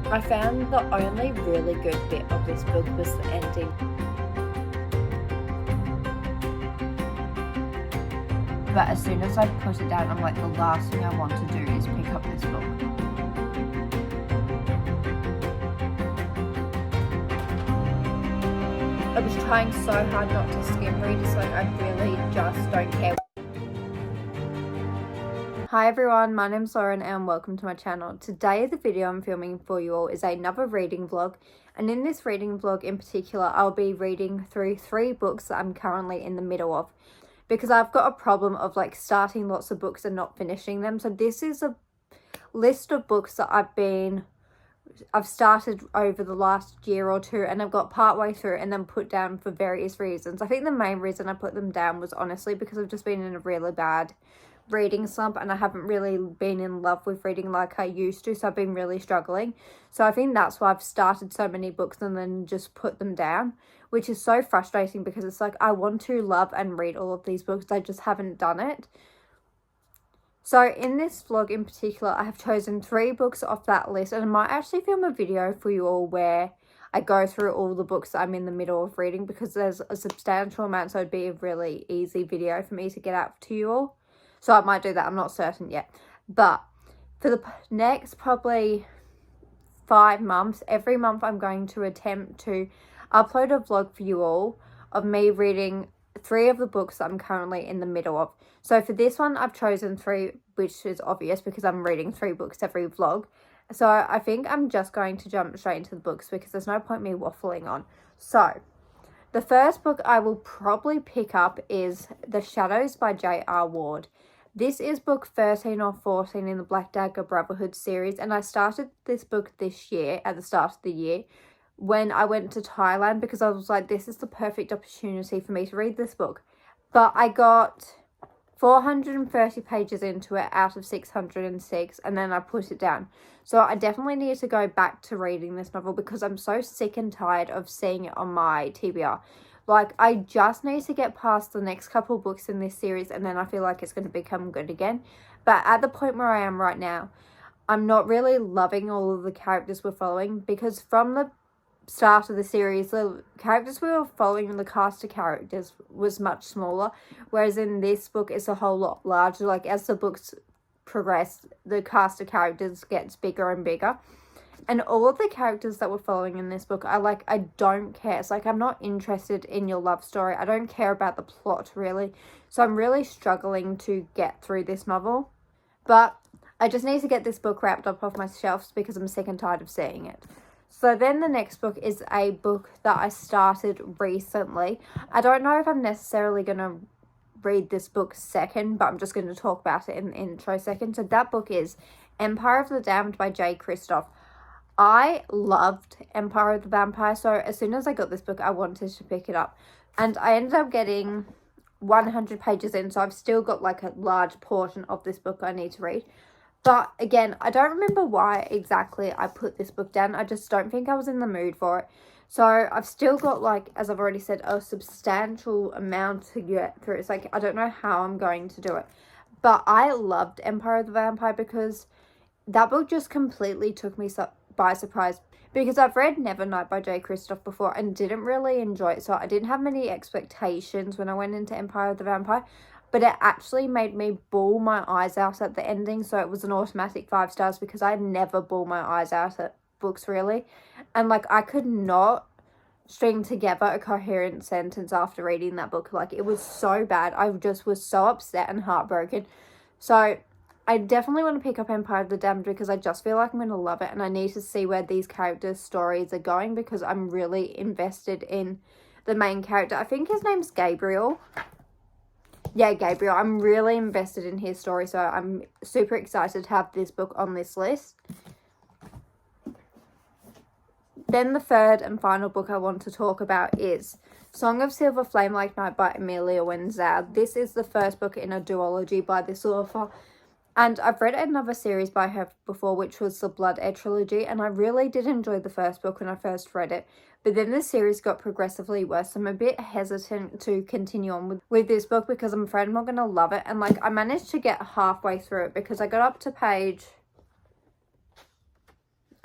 I found the only really good bit of this book was the ending. But as soon as I put it down, I'm like, the last thing I want to do is pick up this book. I was trying so hard not to skim read, it's like I really just don't care. Hi everyone, my name's Lauren and welcome to my channel. Today the video I'm filming for you all is another reading vlog, and in this reading vlog in particular I'll be reading through 3 books that I'm currently in the middle of, because I've got a problem of like starting lots of books and not finishing them. So this is a list of books that I've started over the last year or two, and I've got partway through and then put down for various reasons. I think the main reason I put them down was honestly because I've just been in a really bad reading slump and I haven't really been in love with reading like I used to, so I've been really struggling. So I think that's why I've started so many books and then just put them down, which is so frustrating because it's like I want to love and read all of these books, I just haven't done it. So in this vlog in particular, I have chosen 3 books off that list, and I might actually film a video for you all where I go through all the books that I'm in the middle of reading, because there's a substantial amount, so it'd be a really easy video for me to get out to you all. So I might do that, I'm not certain yet. But for the next probably 5 months, every month I'm going to attempt to upload a vlog for you all of me reading 3 of the books that I'm currently in the middle of. So for this one, I've chosen 3, which is obvious because I'm reading 3 books every vlog. So I think I'm just going to jump straight into the books because there's no point me waffling on. So the first book I will probably pick up is The Shadows by J.R. Ward. This is book 13 or 14 in the Black Dagger Brotherhood series, and I started this book this year, at the start of the year, when I went to Thailand, because I was like, this is the perfect opportunity for me to read this book. But I got 430 pages into it out of 606, and then I put it down. So I definitely need to go back to reading this novel because I'm so sick and tired of seeing it on my TBR. Like, I just need to get past the next couple books in this series, and then I feel like it's going to become good again. But at the point where I am right now, I'm not really loving all of the characters we're following, because from the start of the series, the characters we were following, the cast of characters, was much smaller, whereas in this book it's a whole lot larger. Like, as the books progress, the cast of characters gets bigger and bigger. And all of the characters that we're following in this book are like, I don't care. It's like, I'm not interested in your love story. I don't care about the plot, really. So I'm really struggling to get through this novel. But I just need to get this book wrapped up off my shelves because I'm sick and tired of seeing it. So then the next book is a book that I started recently. I don't know if I'm necessarily going to read this book second, but I'm just going to talk about it in the intro second. So that book is Empire of the Damned by Jay Kristoff. I loved Empire of the Vampire, so as soon as I got this book, I wanted to pick it up. And I ended up getting 100 pages in, so I've still got like a large portion of this book I need to read. But again, I don't remember why exactly I put this book down. I just don't think I was in the mood for it. So I've still got, like, as I've already said, a substantial amount to get through. It's like, I don't know how I'm going to do it. But I loved Empire of the Vampire because that book just completely took me by surprise, because I've read Nevernight by Jay Kristoff before and didn't really enjoy it, so I didn't have many expectations when I went into Empire of the Vampire, but it actually made me bawl my eyes out at the ending, so it was an automatic 5 stars because I never bawl my eyes out at books, really. And like, I could not string together a coherent sentence after reading that book. Like, it was so bad. I just was so upset and heartbroken. So I definitely want to pick up Empire of the Damned because I just feel like I'm going to love it, and I need to see where these characters' stories are going because I'm really invested in the main character. I think his name's Gabriel. Yeah, Gabriel. I'm really invested in his story, so I'm super excited to have this book on this list. Then the third and final book I want to talk about is Song of Silver Flame Like Night by Amelia Wenzel. This is the first book in a duology by this author. And I've read another series by her before, which was the Blood Air trilogy, and I really did enjoy the first book when I first read it. But then the series got progressively worse, so I'm a bit hesitant to continue on with this book because I'm afraid I'm not going to love it. And like, I managed to get halfway through it because I got up to page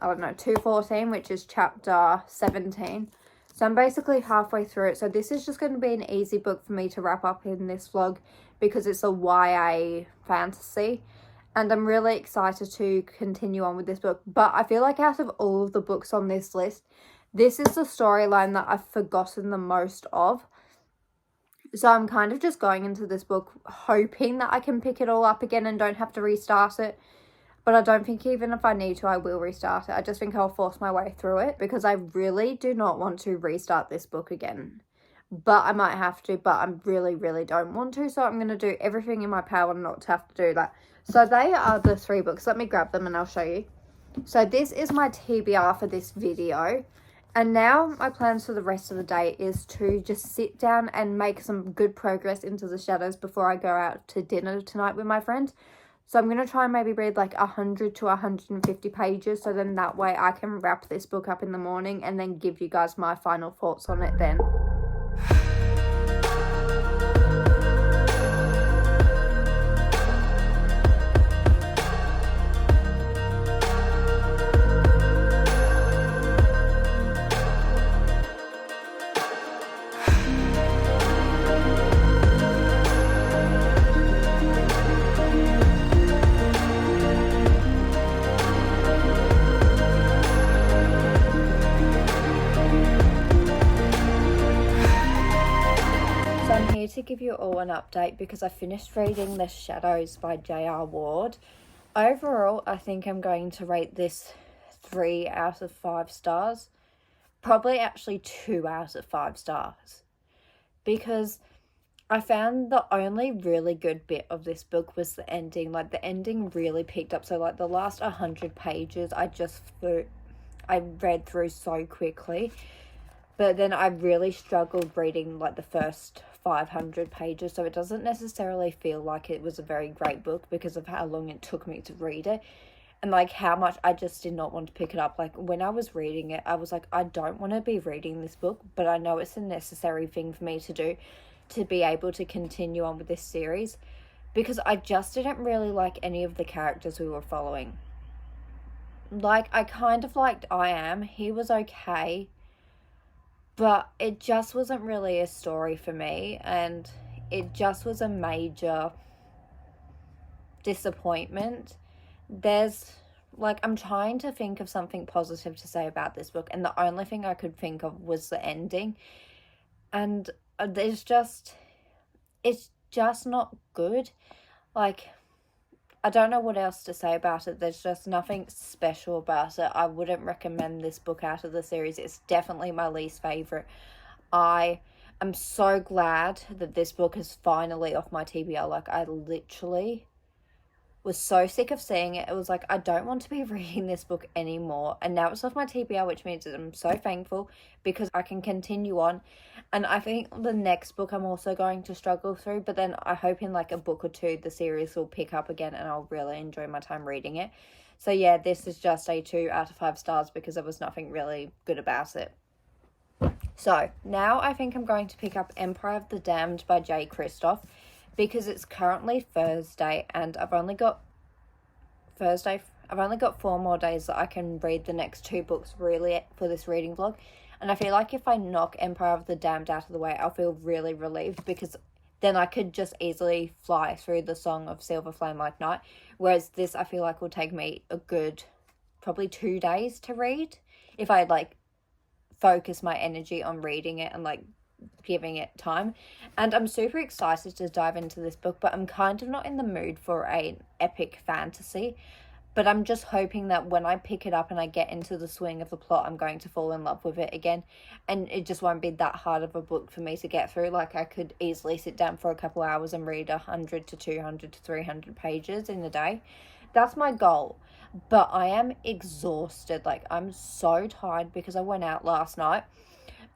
I don't know, 214, which is chapter 17. So I'm basically halfway through it. So this is just going to be an easy book for me to wrap up in this vlog because it's a YA fantasy. And I'm really excited to continue on with this book. But I feel like out of all of the books on this list, this is the storyline that I've forgotten the most of. So I'm kind of just going into this book hoping that I can pick it all up again and don't have to restart it. But I don't think even if I need to, I will restart it. I just think I'll force my way through it because I really do not want to restart this book again. But I might have to, but I really, really don't want to. So I'm going to do everything in my power not to have to do that. So they are the 3 books. Let me grab them and I'll show you. So this is my TBR for this video. And now my plans for the rest of the day is to just sit down and make some good progress into the shadows before I go out to dinner tonight with my friends. So I'm going to try and maybe read like 100 to 150 pages. So then that way I can wrap this book up in the morning and then give you guys my final thoughts on it then. To give you all an update because I finished reading The Shadows by J.R. Ward. Overall, I think I'm going to rate this 3 out of 5 stars. Probably actually 2 out of 5 stars. Because I found the only really good bit of this book was the ending. Like, the ending really picked up. So, like, the last 100 pages, I read through so quickly. But then I really struggled reading, like, the first 500 pages. So it doesn't necessarily feel like it was a very great book because of how long it took me to read it. And, like, how much I just did not want to pick it up. Like, when I was reading it, I was like, I don't want to be reading this book. But I know it's a necessary thing for me to do to be able to continue on with this series. Because I just didn't really like any of the characters we were following. Like, I kind of liked I Am. He was okay. But it just wasn't really a story for me, and it just was a major disappointment. I'm trying to think of something positive to say about this book, and the only thing I could think of was the ending. And it's just not good. Like, I don't know what else to say about it. There's just nothing special about it. I wouldn't recommend this book out of the series. It's definitely my least favourite. I am so glad that this book is finally off my TBR. Like, I literally was so sick of seeing it. It was like, I don't want to be reading this book anymore. And now it's off my TBR, which means that I'm so thankful because I can continue on. And I think the next book I'm also going to struggle through, but then I hope in like a book or two the series will pick up again and I'll really enjoy my time reading it. So yeah, this is just a 2 out of 5 stars because there was nothing really good about it. So now I think I'm going to pick up Empire of the Damned by Jay Kristoff because it's currently Thursday and I've only got 4 more days that I can read the next 2 books really for this reading vlog. And I feel like if I knock Empire of the Damned out of the way, I'll feel really relieved because then I could just easily fly through the Song of Silver Flame Like Night. Whereas this, I feel like will take me a good, probably 2 days to read if I like focus my energy on reading it and like giving it time. And I'm super excited to dive into this book, but I'm kind of not in the mood for an epic fantasy. But I'm just hoping that when I pick it up and I get into the swing of the plot, I'm going to fall in love with it again. And it just won't be that hard of a book for me to get through. Like, I could easily sit down for a couple hours and read 100 to 200 to 300 pages in a day. That's my goal. But I am exhausted. Like, I'm so tired because I went out last night.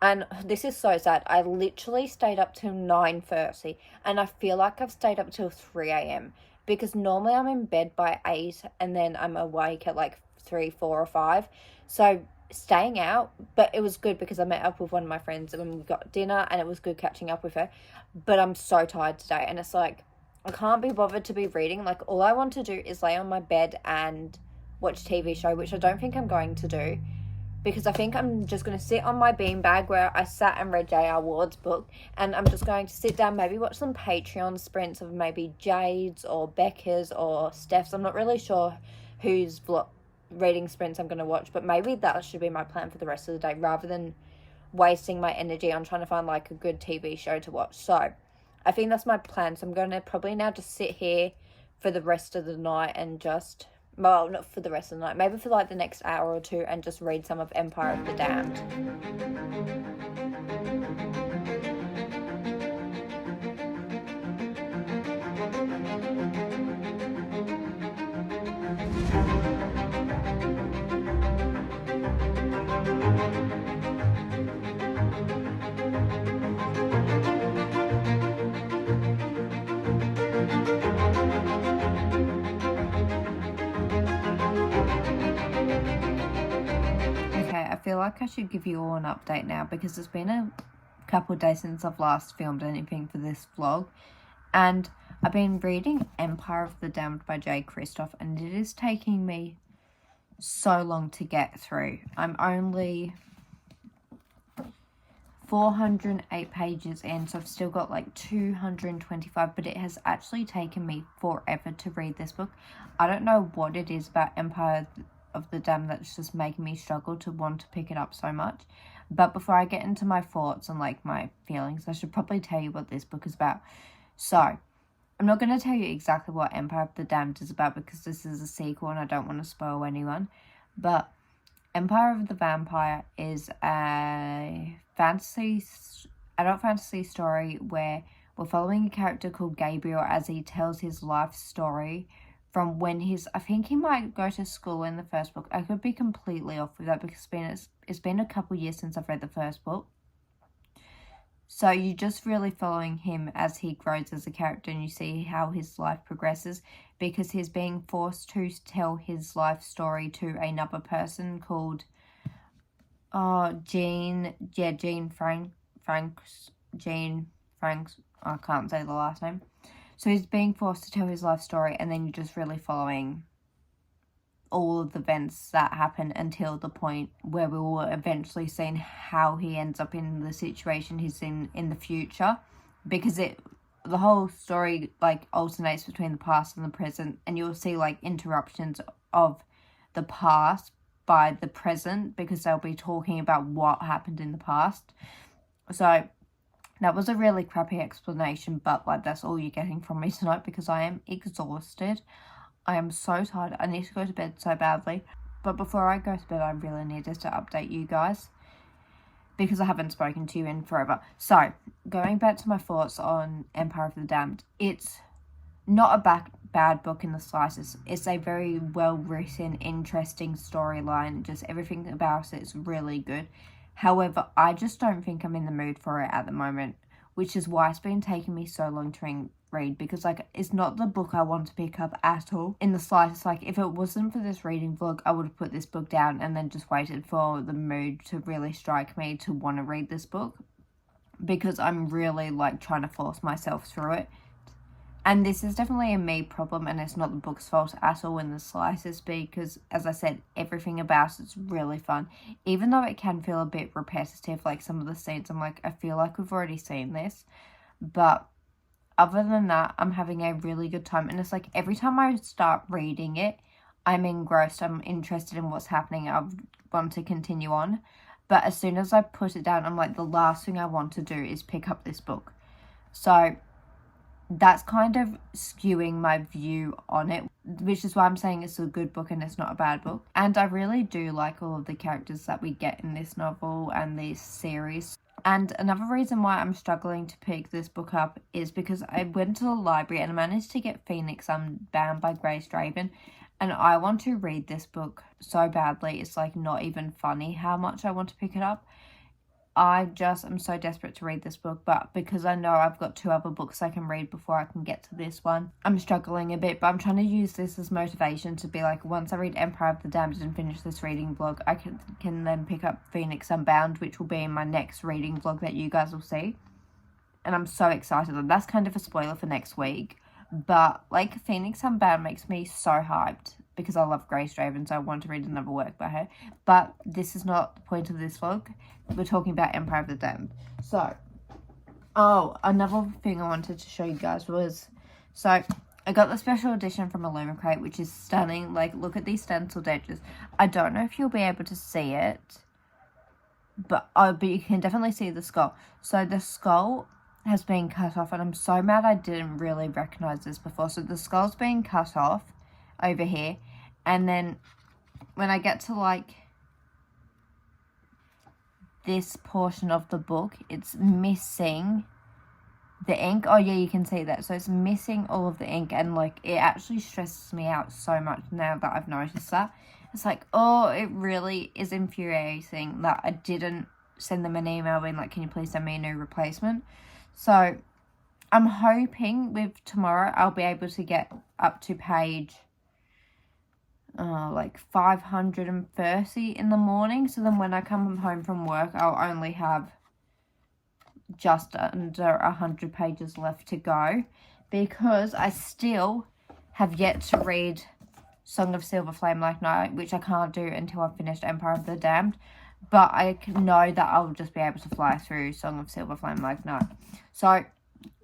And this is so sad. I literally stayed up till 9:30. And I feel like I've stayed up till 3 a.m. Because normally I'm in bed by 8 and then I'm awake at like 3, 4 or 5. So staying out, but it was good because I met up with one of my friends and we got dinner and it was good catching up with her. But I'm so tired today and it's like, I can't be bothered to be reading. Like, all I want to do is lay on my bed and watch TV show, which I don't think I'm going to do, because I think I'm just going to sit on my beanbag where I sat and read J.R. Ward's book, and I'm just going to sit down, maybe watch some Patreon sprints of maybe Jade's or Becca's or Steph's. I'm not really sure whose reading sprints I'm going to watch, but maybe that should be my plan for the rest of the day, rather than wasting my energy on trying to find like a good TV show to watch. So I think that's my plan. So I'm going to probably now just sit here for the rest of the night and just... well, not for the rest of the night, maybe for like the next hour or two, and just read some of Empire of the Damned. I feel like I should give you all an update now, because it's been a couple of days since I've last filmed anything for this vlog, and I've been reading Empire of the Damned by Jay Kristoff, and it is taking me so long to get through. I'm only 408 pages in, so I've still got like 225, but it has actually taken me forever to read this book. I don't know what it is about Empire of the Damned that's just making me struggle to want to pick it up so much. But before I get into my thoughts and like my feelings, I should probably tell you what this book is about. So I'm not going to tell you exactly what Empire of the Damned is about, because this is a sequel and I don't want to spoil anyone. But Empire of the Vampire is a adult fantasy story where we're following a character called Gabriel as he tells his life story from when I think he might go to school in the first book. I could be completely off with that, because it's been a couple years since I've read the first book. So you're just really following him as he grows as a character, and you see how his life progresses, because he's being forced to tell his life story to another person called Jean Franks. I can't say the last name. So he's being forced to tell his life story, and then you're just really following all of the events that happen until the point where we will eventually see how he ends up in the situation he's in the future, because the whole story like alternates between the past and the present, and you'll see like interruptions of the past by the present, because they'll be talking about what happened in the past. So that was a really crappy explanation, but like that's all you're getting from me tonight, because I am exhausted. I am so tired. I need to go to bed so badly. But before I go to bed, I really needed to update you guys, because I haven't spoken to you in forever. So, going back to my thoughts on Empire of the Damned, it's not a bad book in the slightest. It's a very well written, interesting storyline. Just everything about it is really good. However, I just don't think I'm in the mood for it at the moment, which is why it's been taking me so long to read, because like it's not the book I want to pick up at all in the slightest. Like if it wasn't for this reading vlog, I would have put this book down and then just waited for the mood to really strike me to want to read this book, because I'm really like trying to force myself through it. And this is definitely a me problem, and it's not the book's fault at all in the slightest, because, as I said, everything about it's really fun. Even though it can feel a bit repetitive, like some of the scenes, I'm like, I feel like we've already seen this. But other than that, I'm having a really good time. And it's like every time I start reading it, I'm engrossed, I'm interested in what's happening, I want to continue on. But as soon as I put it down, I'm like, the last thing I want to do is pick up this book. So that's kind of skewing my view on it, which is why I'm saying it's a good book and it's not a bad book. And I really do like all of the characters that we get in this novel and this series. And another reason why I'm struggling to pick this book up is because I went to the library and I managed to get Phoenix Unbound by Grace Draven, and I want to read this book so badly. It's like not even funny how much I want to pick it up. I'm so desperate to read this book, but because I know I've got 2 other books I can read before I can get to this one, I'm struggling a bit. But I'm trying to use this as motivation to be like, once I read Empire of the Damned and finish this reading vlog, I can then pick up Phoenix Unbound, which will be in my next reading vlog that you guys will see. And I'm so excited. And that's kind of a spoiler for next week, but like Phoenix Unbound makes me so hyped. because I love Grace Draven, so I want to read another work by her. But this is not the point of this vlog. We're talking about Empire of the Damned. So, another thing I wanted to show you guys was, so I got the special edition from Illumicrate, which is stunning. Like, look at these stenciled edges. I don't know if you'll be able to see it, but you can definitely see the skull. So the skull has been cut off, and I'm so mad I didn't really recognize this before. So the skull's been cut off over here, and then when I get to like this portion of the book, it's missing the ink. Oh yeah, you can see that. So it's missing all of the ink, and like it actually stresses me out so much now that I've noticed that. It's like, oh, it really is infuriating that I didn't send them an email being like, can you please send me a new replacement? So I'm hoping with tomorrow I'll be able to get up to page like 530 in the morning. So then when I come home from work, I'll only have just under 100 pages left to go, because I still have yet to read Song of Silver Flame Like Night, which I can't do until I've finished Empire of the Damned. But I know that I'll just be able to fly through Song of Silver Flame Like Night. So I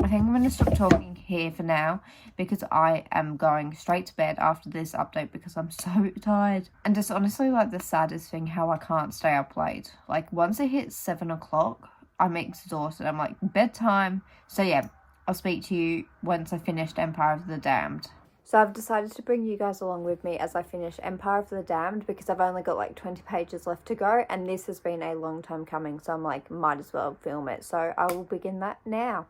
think I'm going to stop talking here for now, because I am going straight to bed after this update because I'm so tired. And it's honestly like the saddest thing how I can't stay up late. Like once it hits 7 o'clock, I'm exhausted. I'm like, bedtime. So yeah, I'll speak to you once I finished Empire of the Damned. So I've decided to bring you guys along with me as I finish Empire of the Damned, because I've only got like 20 pages left to go, and this has been a long time coming, so I'm like, might as well film it. So I will begin that now.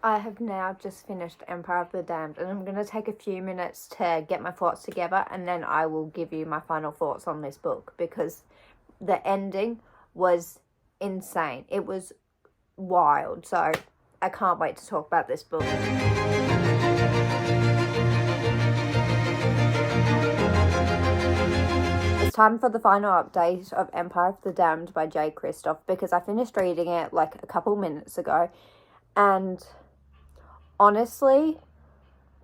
I have now just finished Empire of the Damned, and I'm going to take a few minutes to get my thoughts together, and then I will give you my final thoughts on this book, because the ending was insane. It was wild, so I can't wait to talk about this book. It's time for the final update of Empire of the Damned by Jay Kristoff, because I finished reading it like a couple minutes ago, and honestly,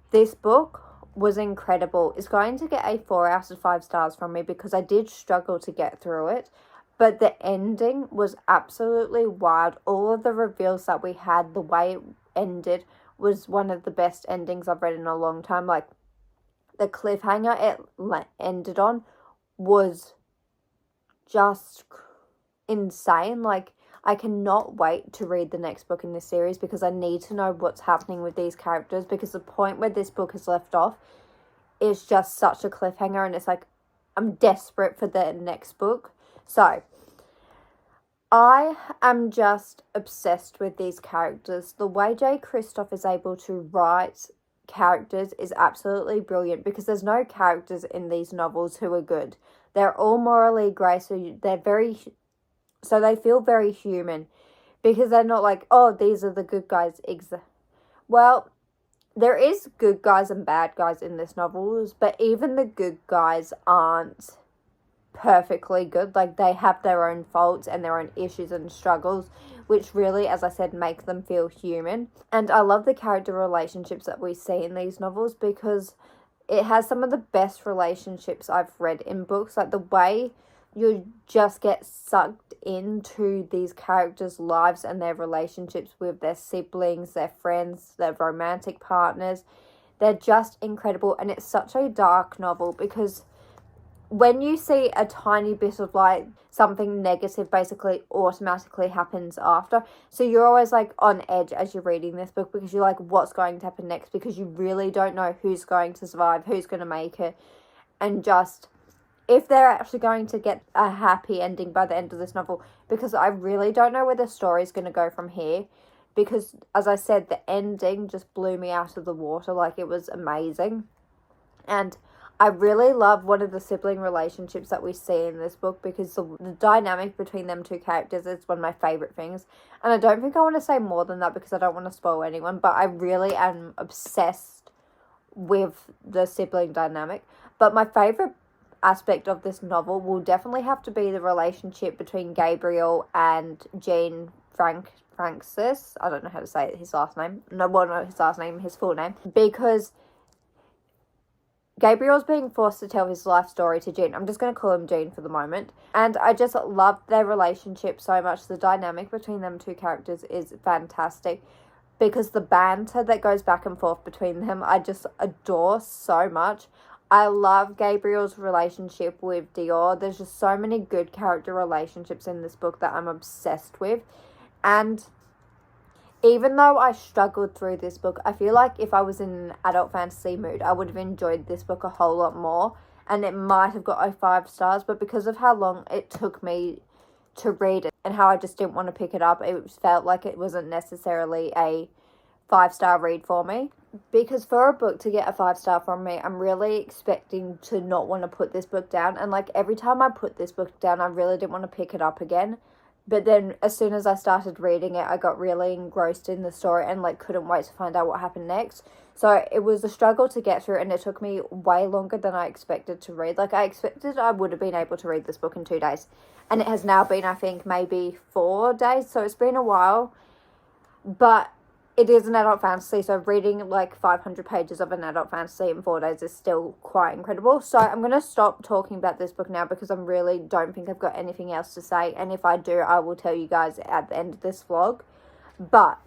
this book was incredible. It's going to get a 4 out of 5 stars from me, because I did struggle to get through it. But the ending was absolutely wild. All of the reveals that we had, the way it ended, was one of the best endings I've read in a long time. Like, the cliffhanger it ended on was just insane. Like, I cannot wait to read the next book in this series, because I need to know what's happening with these characters, because the point where this book has left off is just such a cliffhanger, and it's like, I'm desperate for the next book. So, I am just obsessed with these characters. The way Jay Kristoff is able to write characters is absolutely brilliant, because there's no characters in these novels who are good. They're all morally grey, so they feel very human, because they're not like, oh, these are the good guys. Well, there is good guys and bad guys in this novels, but even the good guys aren't perfectly good. Like, they have their own faults and their own issues and struggles, which really, as I said, make them feel human. And I love the character relationships that we see in these novels, because it has some of the best relationships I've read in books. Like, the way you just get sucked into these characters' lives and their relationships with their siblings, their friends, their romantic partners. They're just incredible, and it's such a dark novel, because when you see a tiny bit of like something negative basically automatically happens after, so you're always like on edge as you're reading this book, because you're like, what's going to happen next, because you really don't know who's going to survive, who's going to make it. And just if they're actually going to get a happy ending by the end of this novel, because I really don't know where the story is going to go from here, because as I said, the ending just blew me out of the water. Like, it was amazing. And I really love one of the sibling relationships that we see in this book, because the dynamic between them two characters is one of my favourite things. And I don't think I want to say more than that because I don't want to spoil anyone, but I really am obsessed with the sibling dynamic. But my favourite aspect of this novel will definitely have to be the relationship between Gabriel and Jean Francis. I don't know how to say his last name. No, well, not his last name, his full name. Because Gabriel's being forced to tell his life story to Jean. I'm just going to call him Jean for the moment. And I just love their relationship so much. The dynamic between them two characters is fantastic, because the banter that goes back and forth between them, I just adore so much. I love Gabriel's relationship with Dior. There's just so many good character relationships in this book that I'm obsessed with. And even though I struggled through this book, I feel like if I was in an adult fantasy mood, I would have enjoyed this book a whole lot more. And it might have got 5 stars, but because of how long it took me to read it and how I just didn't want to pick it up, it felt like it wasn't necessarily a 5-star read for me. Because for a book to get a 5-star from me, I'm really expecting to not want to put this book down. And like, every time I put this book down, I really didn't want to pick it up again. But then as soon as I started reading it, I got really engrossed in the story and like couldn't wait to find out what happened next. So it was a struggle to get through, and it took me way longer than I expected to read. Like, I expected I would have been able to read this book in 2 days. And it has now been, I think, maybe 4 days. So it's been a while. But it is an adult fantasy, so reading like 500 pages of an adult fantasy in 4 days is still quite incredible. So I'm going to stop talking about this book now, because I really don't think I've got anything else to say. And if I do, I will tell you guys at the end of this vlog. But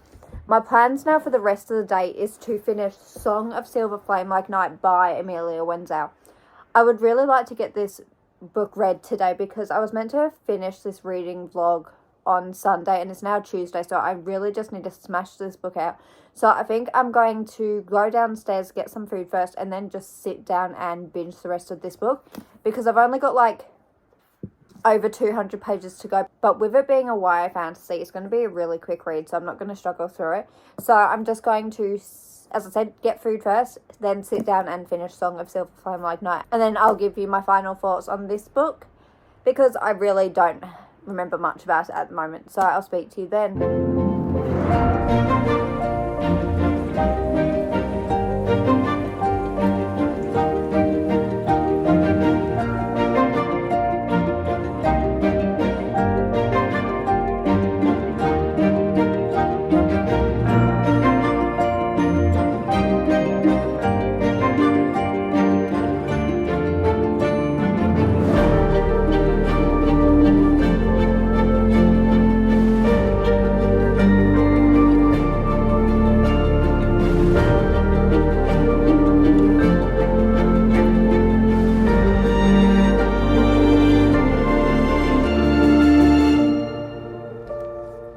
my plans now for the rest of the day is to finish Song of Silver Flame Like Night by Amelia Wenzel. I would really like to get this book read today, because I was meant to finish this reading vlog on Sunday and it's now Tuesday, so I really just need to smash this book out. So I think I'm going to go downstairs, get some food first, and then just sit down and binge the rest of this book, because I've only got like over 200 pages to go. But with it being a YA fantasy, it's going to be a really quick read, so I'm not going to struggle through it. So I'm just going to, as I said, get food first, then sit down and finish Song of Silver Flame Like Night. And then I'll give you my final thoughts on this book, because I really don't remember much about it at the moment. So I'll speak to you then.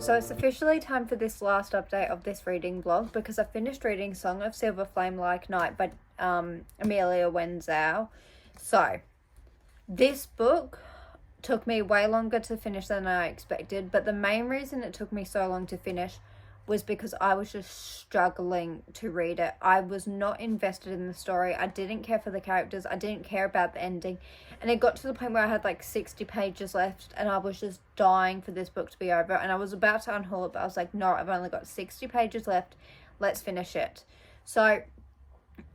So it's officially time for this last update of this reading vlog, because I finished reading Song of Silver Flame Like Night by Amelia Wenzel. So this book took me way longer to finish than I expected, but the main reason it took me so long to finish was because I was just struggling to read it. I was not invested in the story. I didn't care for the characters. I didn't care about the ending. And it got to the point where I had like 60 pages left and I was just dying for this book to be over. And I was about to unhaul it, but I was like, no, I've only got 60 pages left. Let's finish it. So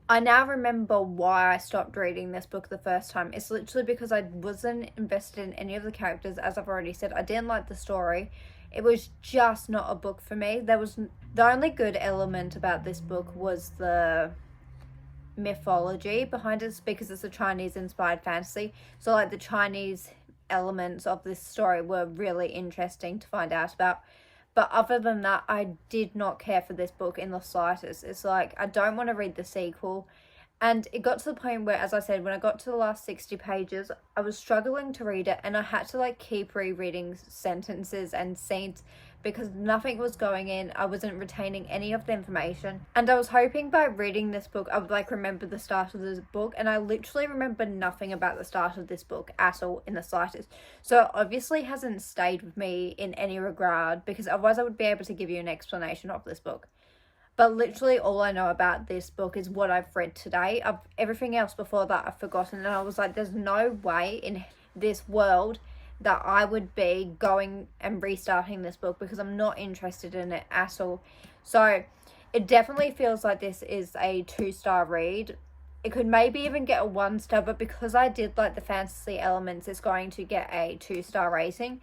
I now remember why I stopped reading this book the first time. It's literally because I wasn't invested in any of the characters. As I've already said, I didn't like the story. It was just not a book for me. The only good element about this book was the mythology behind it, because it's a Chinese inspired fantasy. So like the Chinese elements of this story were really interesting to find out about. But other than that, I did not care for this book in the slightest. It's like, I don't want to read the sequel. And it got to the point where, as I said, when I got to the last 60 pages, I was struggling to read it, and I had to like keep rereading sentences and scenes because nothing was going in. I wasn't retaining any of the information. And I was hoping by reading this book, I would like remember the start of this book, and I literally remember nothing about the start of this book at all in the slightest. So it obviously hasn't stayed with me in any regard, because otherwise I would be able to give you an explanation of this book. But literally all I know about this book is what I've read today. Everything else before that I've forgotten. And I was like, there's no way in this world that I would be going and restarting this book, because I'm not interested in it at all. So it definitely feels like this is a 2-star read. It could maybe even get a 1-star, but because I did like the fantasy elements, it's going to get a 2-star rating.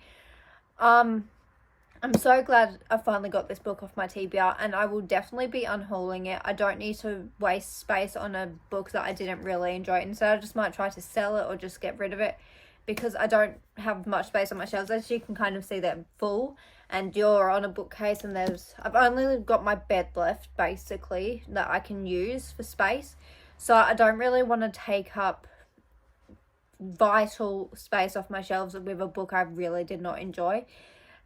I'm so glad I finally got this book off my TBR, and I will definitely be unhauling it. I don't need to waste space on a book that I didn't really enjoy. Instead, I just might try to sell it or just get rid of it, because I don't have much space on my shelves. As you can kind of see, they're full, and you're on a bookcase, and I've only got my bed left, basically, that I can use for space. So I don't really want to take up vital space off my shelves with a book I really did not enjoy.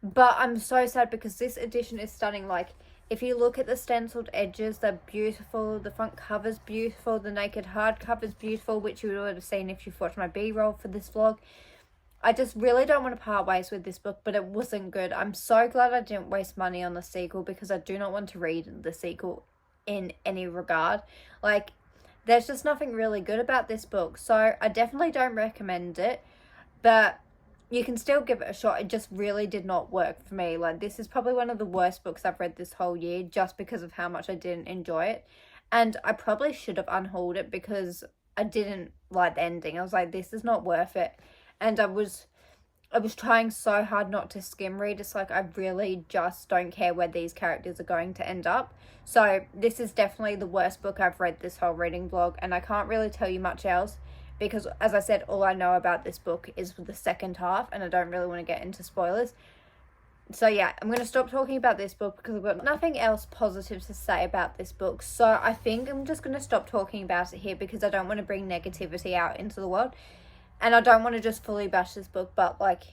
But I'm so sad because this edition is stunning. Like, if you look at the stenciled edges, they're beautiful. The front cover's beautiful. The naked hardcover's beautiful, which you would have seen if you've watched my B-roll for this vlog. I just really don't want to part ways with this book, but it wasn't good. I'm so glad I didn't waste money on the sequel, because I do not want to read the sequel in any regard. Like, there's just nothing really good about this book. So I definitely don't recommend it, but you can still give it a shot. It just really did not work for me. Like, this is probably one of the worst books I've read this whole year, just because of how much I didn't enjoy it. And I probably should have unhauled it because I didn't like the ending. I was like, this is not worth it. And I was trying so hard not to skim read. It's like, I really just don't care where these characters are going to end up. So this is definitely the worst book I've read this whole reading vlog, and I can't really tell you much else, because, as I said, all I know about this book is the second half, and I don't really want to get into spoilers. So yeah, I'm going to stop talking about this book because I've got nothing else positive to say about this book. So I think I'm just going to stop talking about it here, because I don't want to bring negativity out into the world. And I don't want to just fully bash this book, but like,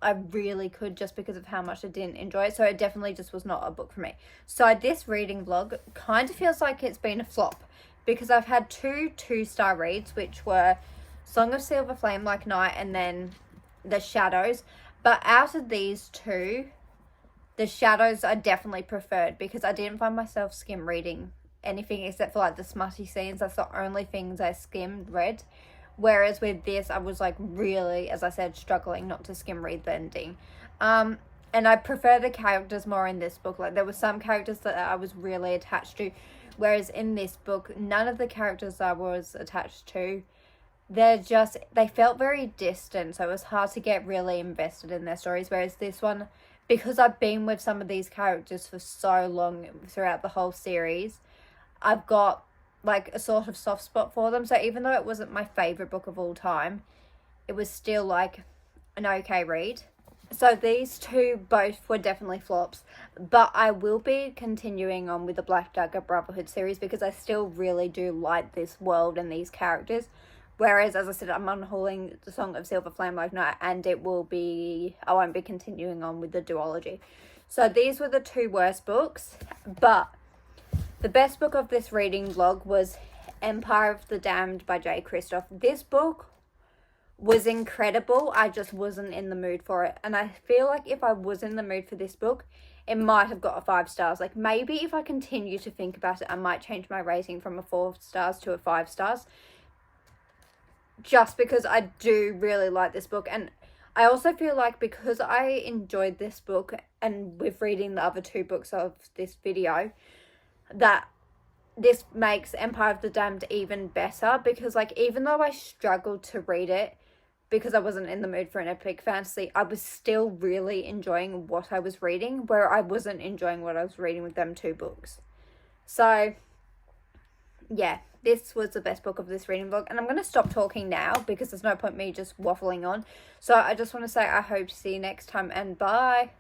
I really could, just because of how much I didn't enjoy it. So it definitely just was not a book for me. So this reading vlog kind of feels like it's been a flop, because I've had 2-star reads, which were Song of Silver Flame Like Night and then The Shadows. But out of these two, The Shadows I definitely preferred, because I didn't find myself skim reading anything except for like the smutty scenes. That's the only things I skimmed read. Whereas with this, I was like really, as I said, struggling not to skim read the ending. And I prefer the characters more in this book. Like, there were some characters that I was really attached to, whereas in this book, none of the characters I was attached to, they felt very distant, so it was hard to get really invested in their stories. Whereas this one, because I've been with some of these characters for so long throughout the whole series, I've got like a sort of soft spot for them. So even though it wasn't my favorite book of all time, it was still like an okay read. So these two both were definitely flops, but I will be continuing on with the Black Dagger Brotherhood series, because I still really do like this world and these characters. Whereas, as I said, I'm unhauling the Song of Silver Flame Like Night, and I won't be continuing on with the duology. So these were the two worst books, but the best book of this reading vlog was Empire of the Damned by Jay Kristoff. This book was incredible. I just wasn't in the mood for it, and I feel like if I was in the mood for this book, it might have got a 5 stars. Like, maybe if I continue to think about it, I might change my rating from a 4 stars to a 5 stars, just because I do really like this book. And I also feel like, because I enjoyed this book, and with reading the other 2 books of this video, that this makes Empire of the Damned even better, because like, even though I struggled to read it because I wasn't in the mood for an epic fantasy, I was still really enjoying what I was reading, where I wasn't enjoying what I was reading with them 2 books. So yeah, this was the best book of this reading vlog, and I'm going to stop talking now because there's no point me just waffling on. So I just want to say I hope to see you next time, and bye.